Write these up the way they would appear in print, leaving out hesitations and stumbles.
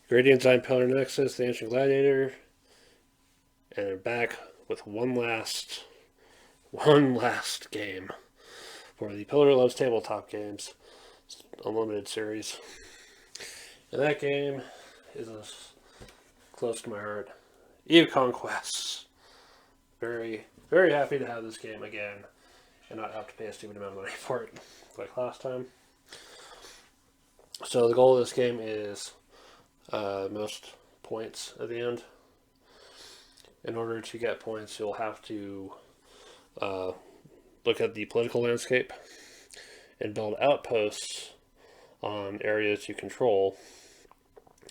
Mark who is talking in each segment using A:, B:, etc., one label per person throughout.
A: Gradient Design Pillar Nexus, the Ancient Gladiator, and they're back with one last game for the Pillar Loves Tabletop Games Unlimited series. And that game is close to my heart. Eve Conquests. Very, very happy to have this game again and not have to pay a stupid amount of money for it like last time. So the goal of this game is most points at the end. In order to get points, you'll have to look at the political landscape and build outposts on areas you control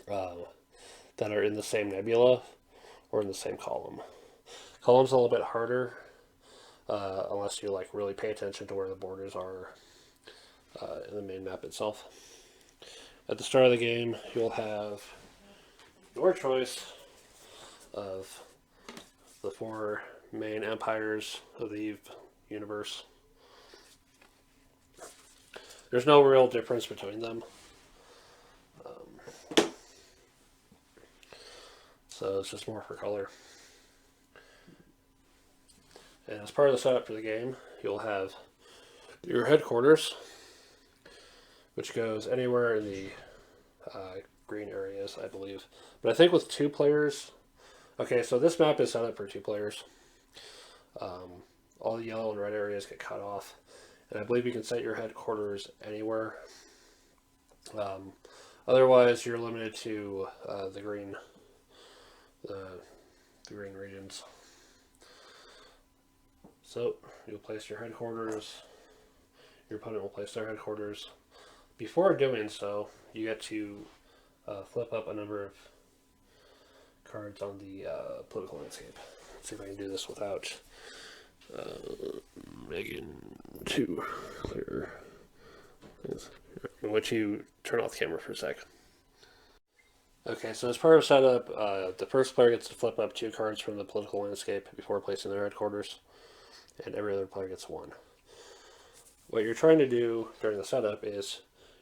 A: that are in the same nebula or in the same column. Column's a little bit harder unless you like really pay attention to where the borders are in the main map itself. At the start of the game, you'll have your choice of the four main empires of the Eve universe. There's no real difference between them. So it's just more for color. And as part of the setup for the game, you'll have your headquarters, which goes anywhere in the green areas, I believe. But I think with 2 players... Okay, so this map is set up for 2 players. All the yellow and red areas get cut off. And I believe you can set your headquarters anywhere. Otherwise, you're limited to the green regions. So, you'll place your headquarters. Your opponent will place their headquarters. Before doing so, you get to flip up a number of cards on the political landscape. Let's see if I can do this without making too clear things. I'm going to turn off the camera for a sec. Okay, so as part of setup, the first player gets to flip up 2 cards from the political landscape before placing their headquarters, and every other player gets 1. What you're trying to do during the setup is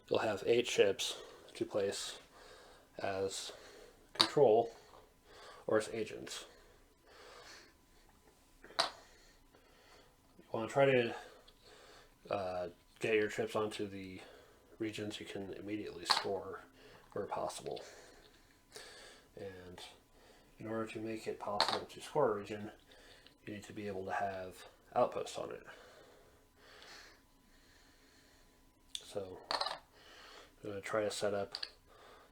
A: you'll have 8 ships to place as control or as agents. You want to try to get your ships onto the regions you can immediately score where possible. And in order to make it possible to score a region, you need to be able to have outposts on it. So I'm going to try to set up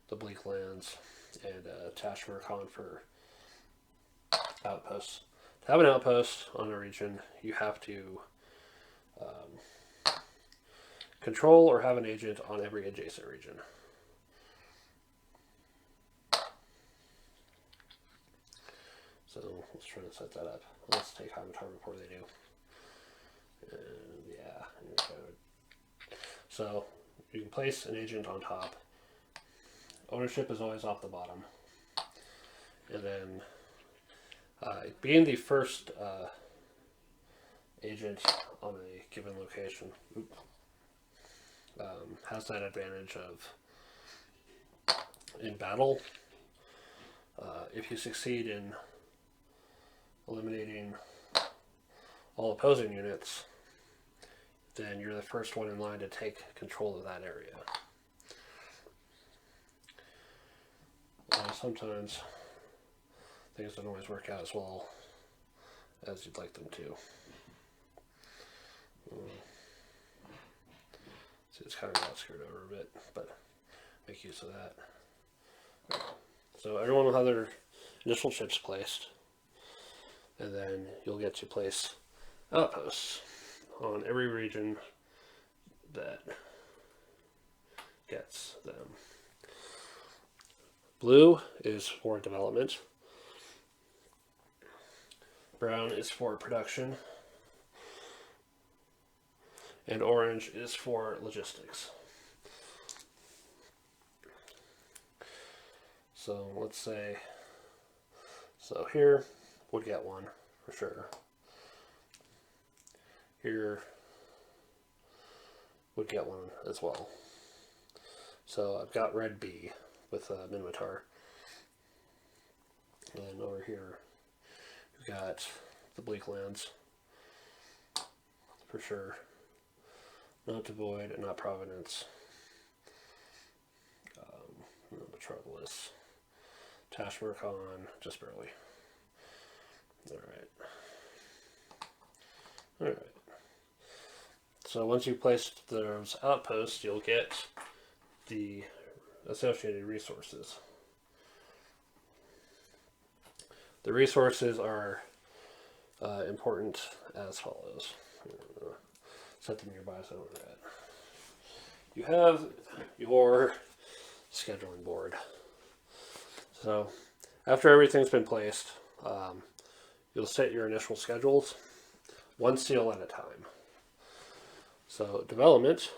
A: the Bleak Lands and Tashmir Khan for outposts. To have an outpost on a region, you have to control or have an agent on every adjacent region. So let's try to set that up. Let's take Avatar before they do. And yeah. So you can place an agent on top. Ownership is always off the bottom. And then being the first agent on a given location has that advantage of in battle. If you succeed in eliminating all opposing units, then you're the first one in line to take control of that area. Sometimes things don't always work out as well as you'd like them to. See, it's kind of got screwed over a bit, but make use of that. So everyone will have their initial ships placed, and then you'll get to place outposts on every region that gets them. Blue is for development. Brown is for production. And orange is for logistics. So let's say, so here would get 1 for sure. Here would get 1 as well. So I've got red B, with Minotaur. And over here, we've got the Bleak Lands, for sure. Not Devoid, and not Providence. Metropolis. Tashmurkhan, just barely. Alright. So once you place those outposts, you'll get the associated resources. The resources are important as follows. Set them nearby so I don't forget. You have your scheduling board. So after everything's been placed, you'll set your initial schedules, one seal at a time. So development,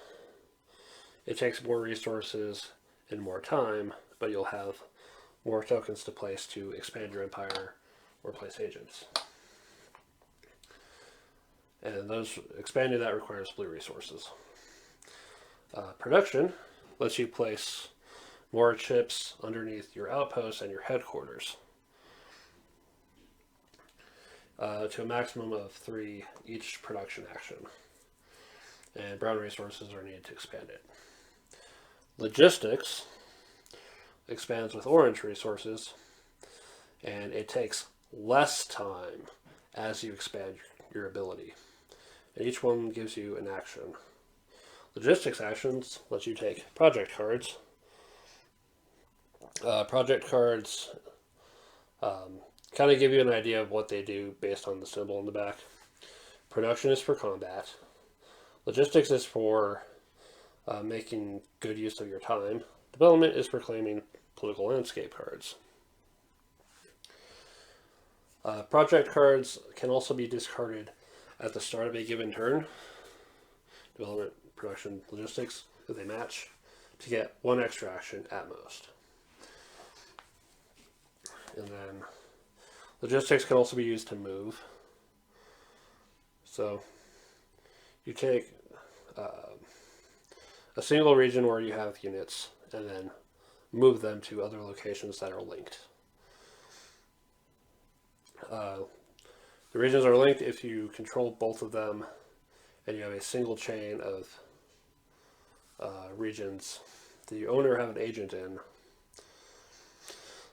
A: it takes more resources and more time, but you'll have more tokens to place to expand your empire or place agents. And those expanding that requires blue resources. Production lets you place more chips underneath your outposts and your headquarters to a maximum of 3 each production action. And brown resources are needed to expand it. Logistics expands with orange resources, and it takes less time as you expand your ability. And each one gives you an action. Logistics actions let you take project cards. Project cards kind of give you an idea of what they do based on the symbol in the back. Production is for combat. Logistics is for making good use of your time. Development is for claiming political landscape cards. Project cards can also be discarded at the start of a given turn. Development, production, logistics, if they match, to get 1 extra action at most. And then logistics can also be used to move. So you take a single region where you have units and then move them to other locations that are linked. The regions are linked if you control both of them and you have a single chain of regions that you own or have an agent in.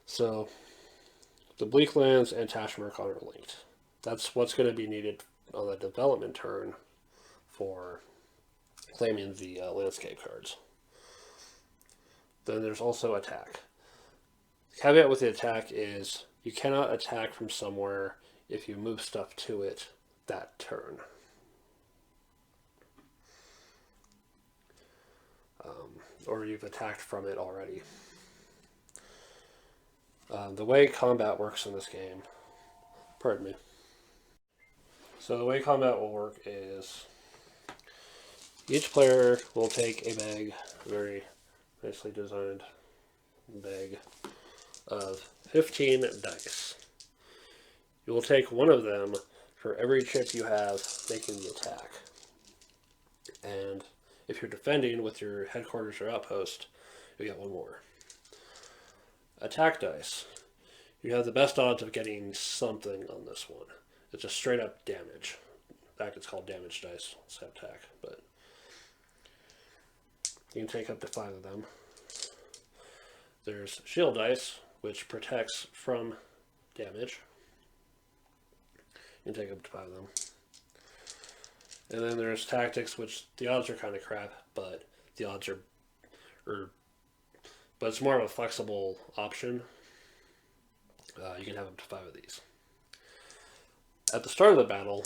A: So the Bleak Lands and Tashmurkhan are linked. That's what's going to be needed on the development turn for claiming the landscape cards. Then there's also attack. The caveat with the attack is you cannot attack from somewhere if you move stuff to it that turn. Or you've attacked from it already. The way combat works in this game, pardon me. So the way combat will work is each player will take a bag, a very nicely designed bag of 15 dice. You will take one of them for every chip you have making the attack. And if you're defending with your headquarters or outpost, you get one more. Attack dice. You have the best odds of getting something on this one. It's just straight up damage. In fact, it's called damage dice. It's attack, but you can take up to 5 of them. There's shield dice, which protects from damage. You can take up to 5 of them. And then there's tactics, which the odds are kind of crap, but the odds are, but it's more of a flexible option. You can have up to 5 of these. At the start of the battle,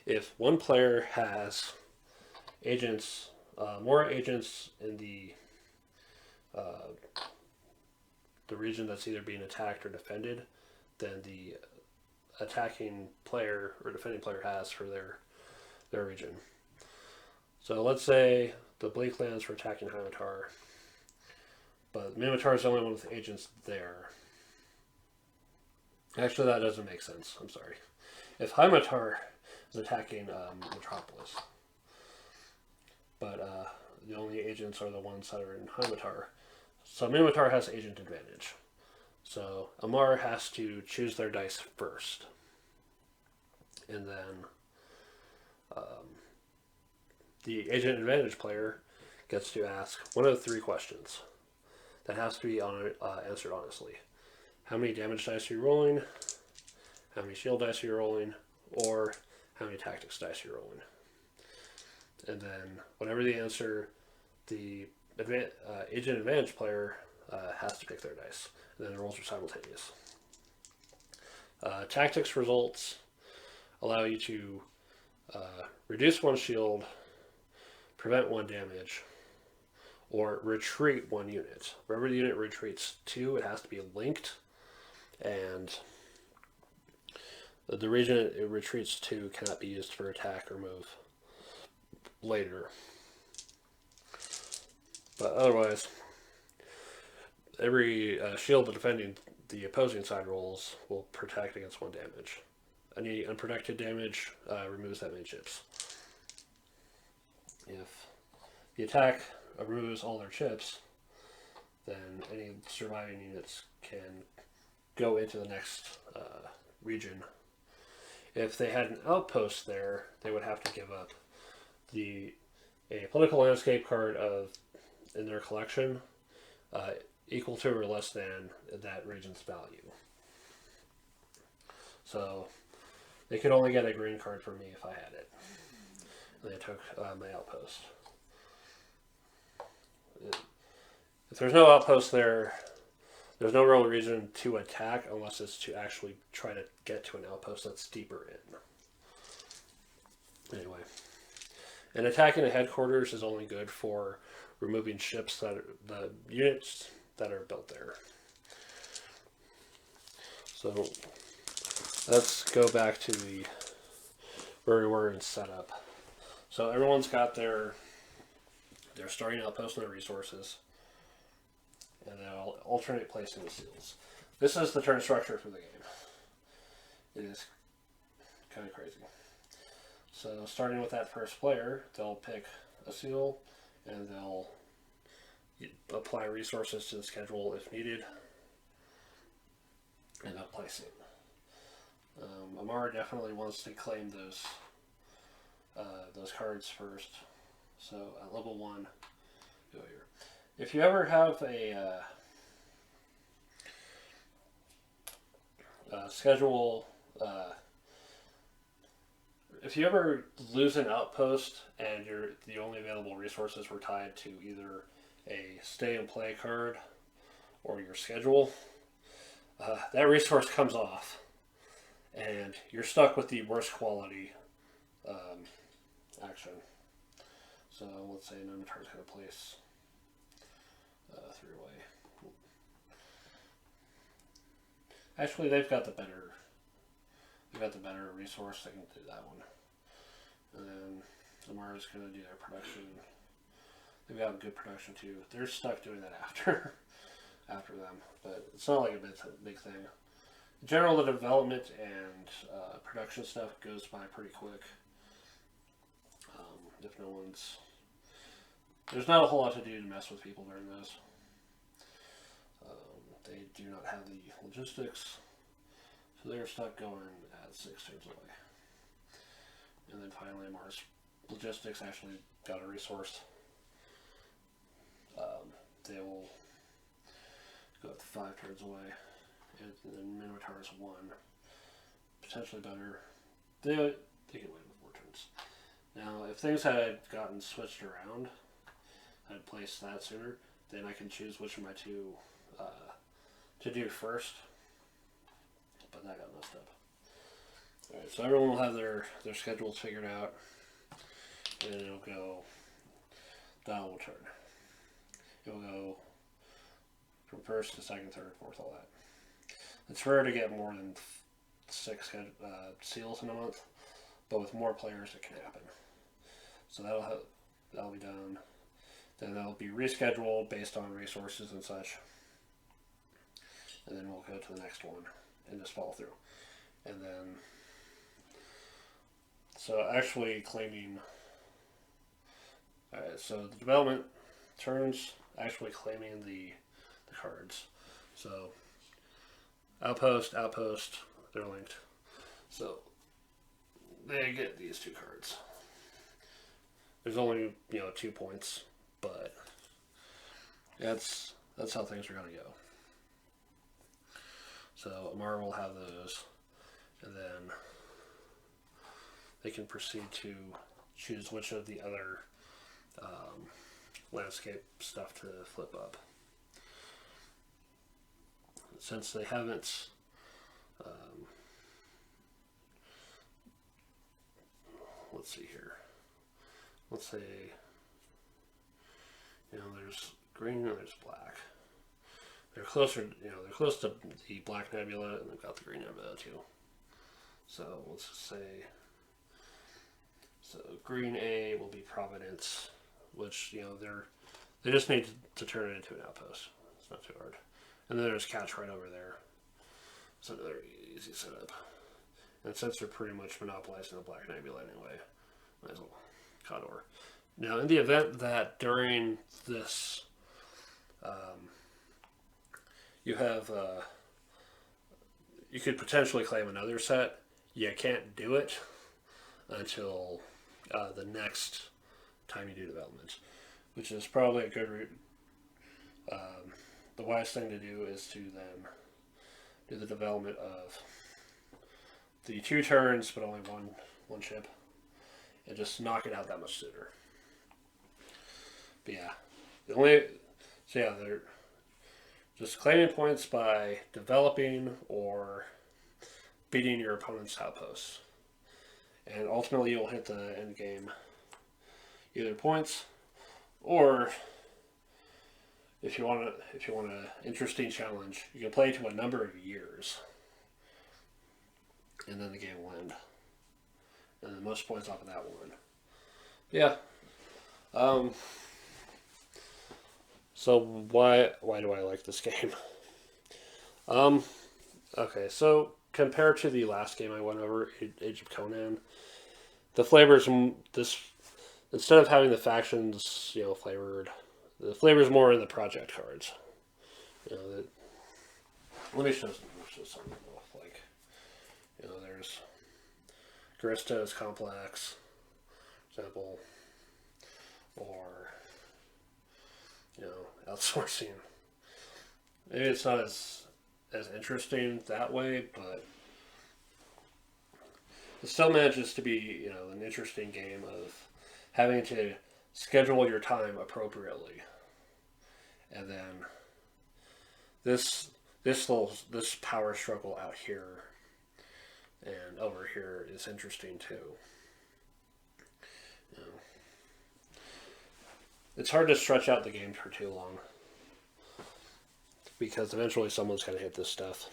A: if one player has agents, more agents in the region that's either being attacked or defended than the attacking player or defending player has for their region. So let's say the Bleak Lands are attacking Heimatar, but Minotaur is the only one with agents there. Actually, that doesn't make sense. I'm sorry. If Heimatar is attacking Metropolis, but the only agents are the ones that are in Heimatar, So Minotaur has agent advantage. So Amar has to choose their dice first. And then the agent advantage player gets to ask one of 3 questions that has to be answered honestly. How many damage dice are you rolling? How many shield dice are you rolling? Or how many tactics dice are you rolling? And then whatever the answer, the agent advantage player has to pick their dice. And then the rolls are simultaneous. Tactics results allow you to reduce 1 shield, prevent 1 damage, or retreat 1 unit. Wherever the unit retreats to, it has to be linked, and the region it retreats to cannot be used for attack or move later. But otherwise, every shield defending the opposing side rolls will protect against 1 damage. Any unprotected damage removes that many chips. If the attack removes all their chips, then any surviving units can go into the next region. If they had an outpost there, they would have to give up a political landscape card in their collection equal to or less than that region's value. So they could only get a green card from me if I had it. And they took my outpost. If there's no outpost there, there's no real reason to attack unless it's to actually try to get to an outpost that's deeper in. Anyway. And attacking the headquarters is only good for removing ships the units that are built there. So let's go back to where we were in setup. So everyone's got their starting outpost and their resources, and they'll alternate placing the seals. This is the turn structure for the game. It is kind of crazy. So starting with that first player, they'll pick a seal, and they'll apply resources to the schedule if needed, and they'll place it. Amar definitely wants to claim those cards first. So at level 1, go here. If you ever have a schedule, if you ever lose an outpost and the only available resources were tied to either a stay and play card or your schedule, that resource comes off, and you're stuck with the worst quality action. So let's say Minotaur's going to place 3 away. Actually, they've got the better resource. They can do that one. And then Amara's going to do their production. They've got good production too. They're stuck doing that after them, but it's not like a big thing. In general, the development and production stuff goes by pretty quick. If no one's... There's not a whole lot to do to mess with people during those. They do not have the logistics, so they're stuck going at 6 turns away. And then finally, Mars Logistics actually got a resource. They will go up to 5 turns away, and then Minotaur's 1. Potentially better. They can win with 4 turns. Now, if things had gotten switched around, I'd place that sooner, then I can choose which of my 2 to do first. But that got messed up. Alright, so everyone will have their schedules figured out, and it'll go, that will turn. It'll go from first to second, third, fourth, all that. It's rare to get more than 6 seals in a month, but with more players it can happen. So that'll be done. Then that'll be rescheduled based on resources and such. And then we'll go to the next one and just follow through. And then, so actually claiming, alright, so the development turns, actually claiming the cards. So outpost, outpost, they're linked. So they get these 2 cards. There's only 2 points, but that's how things are going to go. So Amar will have those, and then they can proceed to choose which of the other landscape stuff to flip up. Since they haven't let's see here. Let's say there's green and there's black. They're closer, they're close to the black nebula, and they've got the green nebula too. So let's just say, so green A will be Providence, which they just need to turn it into an outpost. It's not too hard. And then there's Catch right over there. It's another easy setup. And since they're pretty much monopolizing the black nebula anyway, might as well Condor. Now, in the event that during this you have you could potentially claim another set, you can't do it until the next time you do development, which is probably a good route. The wise thing to do is to then do the development of the 2 turns, but only one chip, and just knock it out that much sooner. But yeah, they're just claiming points by developing or beating your opponent's outposts, and ultimately you'll hit the end game either points, or if you want an interesting challenge, you can play to a number of years, and then the game will end, and the most points off of that one. Yeah. So why do I like this game? Okay, so compared to the last game I went over, Age of Conan, the flavors instead of having the factions flavored, the flavor's more in the project cards. Let me show some off. Like, there's Garista's Complex, for example, or outsourcing. Maybe it's not as interesting that way, but it still manages to be an interesting game of having to schedule your time appropriately, and then this power struggle out here and over here is interesting too. It's hard to stretch out the game for too long, because eventually someone's going to hit this stuff.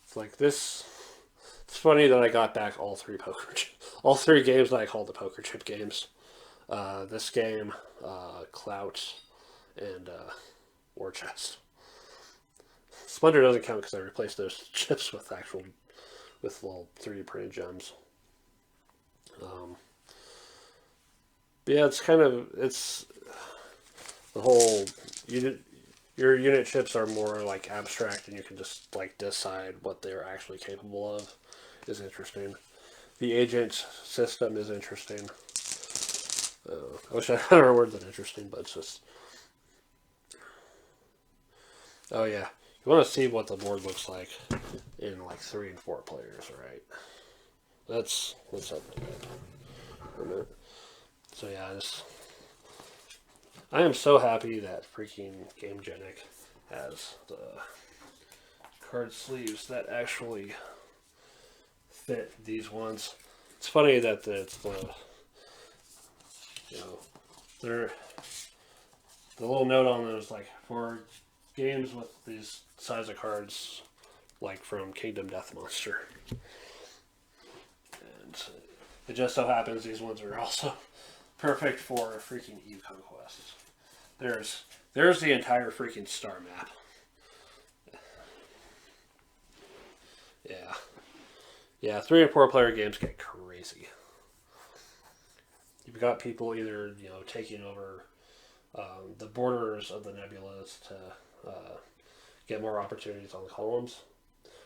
A: It's like this. It's funny that I got back all 3 games that I called the poker chip games. This game, Clout, and War Chest. Splendor doesn't count because I replaced those chips with little 3D printed gems. But yeah, it's the whole your unit chips are more like abstract, and you can just like decide what they're actually capable of. Is interesting. The agent system is interesting. I wish I had a word than interesting, but it's just. Oh yeah, you want to see what the board looks like in like 3 and 4 players, right? Let's have that for a minute. So yeah, I am so happy that freaking GameGenic has the card sleeves that actually fit these ones. It's funny that it's they're the little note on those, like, for games with these size of cards, like from Kingdom Death Monster. And it just so happens these ones are also perfect for freaking EU Conquests. There's the entire freaking star map. Yeah. Yeah, 3 and 4 player games get crazy. you've got people either taking over the borders of the nebulas to get more opportunities on the columns.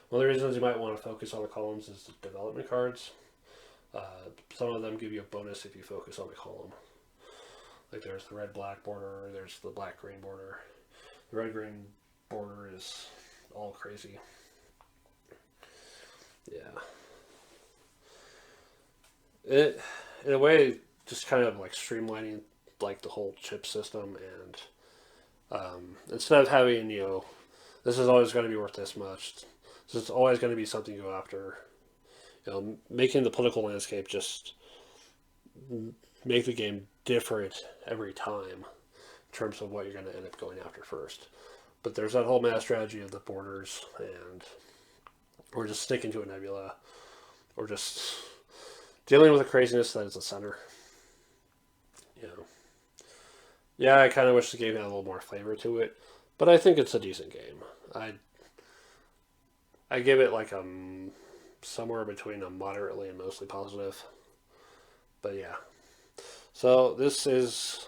A: One of the reasons you might want to focus on the columns is the development cards. Some of them give you a bonus if you focus on the column. Like there's the red-black border, there's the black-green border. The red-green border is all crazy. Yeah. It, in a way, just kind of like streamlining like the whole chip system, and instead of having this is always going to be worth this much, so it's always going to be something to go after. Making the political landscape just make the game different every time in terms of what you're going to end up going after first. But there's that whole meta strategy of the borders, and or just sticking to a nebula, or just dealing with the craziness that is the center. Yeah, I kind of wish the game had a little more flavor to it, but I think it's a decent game. I give it like somewhere between a moderately and mostly positive. But yeah, so this is.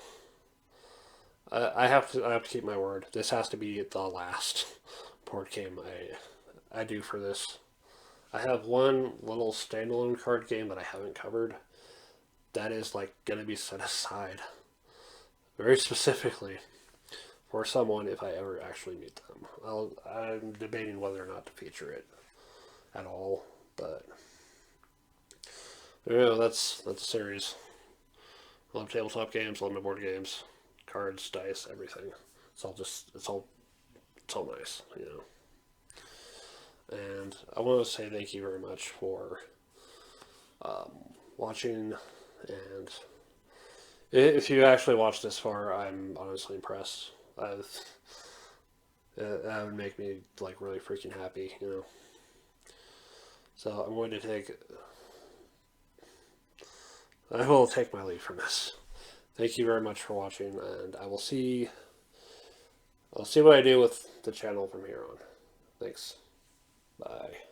A: I have to keep my word. This has to be the last board game I do for this. I have one little standalone card game that I haven't covered. That is like gonna be set aside very specifically for someone if I ever actually meet them. I'm debating whether or not to feature it at all, but that's a series. I love tabletop games, I love my board games, cards, dice, everything. It's all nice, And I want to say thank you very much for watching, and if you actually watched this far, I'm honestly impressed. That would make me like really freaking happy, So I'm going to I will take my leave from this. Thank you very much for watching, and I'll see what I do with the channel from here on. Thanks. Bye.